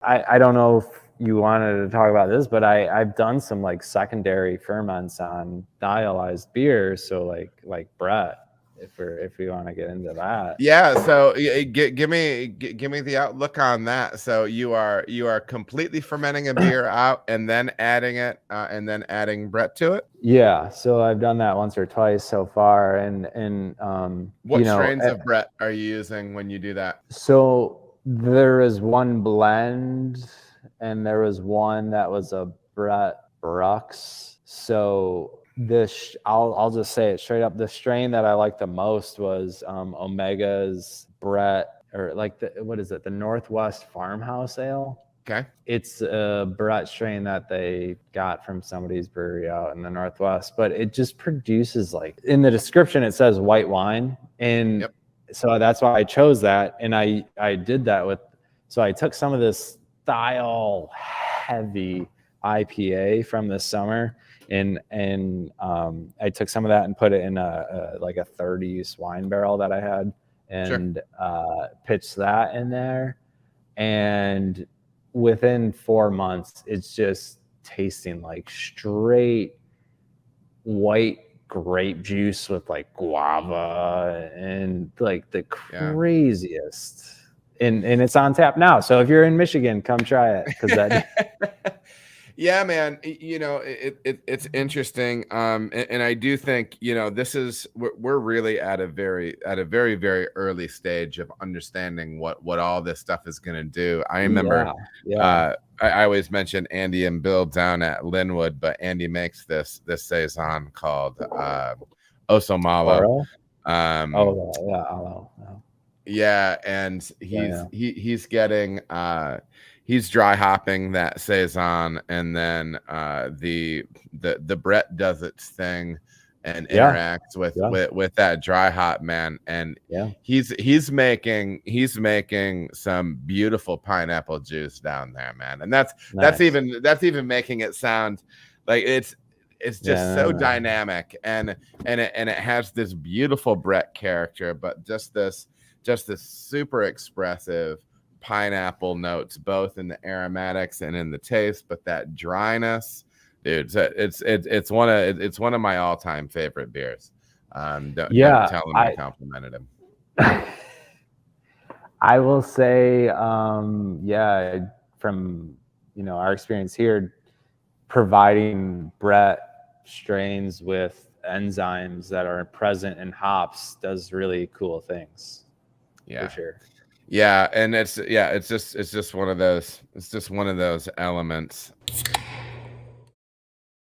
I don't know if you wanted to talk about this, but I've done some like secondary ferments on thiolized beer. So like Brett, if we want to get into that. Yeah, so give me the outlook on that. So you are completely fermenting a beer out and then adding it and then adding Brett to it. Yeah, so I've done that once or twice so far, and What strains of Brett are you using when you do that? So there is one blend, and there was one that was a Brett Brooks. So this, I'll just say it straight up. The strain that I liked the most was Omega's Brett, or like what is it? The Northwest Farmhouse Ale. Okay. It's a Brett strain that they got from somebody's brewery out in the Northwest, but it just produces, like, in the description it says white wine, and Yep. so that's why I chose that. And I did that with, so I took some of this thiol heavy IPA from this summer, and I took some of that and put it in like a 30 use wine barrel that I had, and pitched that in there. And within 4 months, it's just tasting like straight white grape juice with like guava and like the craziest. And it's on tap now. So if you're in Michigan, come try it, because that Yeah, man, you know, it's interesting. And I do think, you know, this is, we're really at a very very early stage of understanding what all this stuff is going to do. I remember I always mention Andy and Bill down at Linwood, but Andy makes this saison called Oso Malo. Yeah, and he's getting he's dry hopping that saison, and then the Brett does its thing and interacts with that dry hop, man. And he's making some beautiful pineapple juice down there, man. And that's even making it sound like it's just so dynamic, and it has this beautiful Brett character, but just this super expressive pineapple notes, both in the aromatics and in the taste. But that dryness, dude, it's one of my all-time favorite beers. Don't tell him I complimented him. I will say, from our experience here, providing Brett strains with enzymes that are present in hops does really cool things. Yeah, for sure. Yeah, and it's just one of those elements.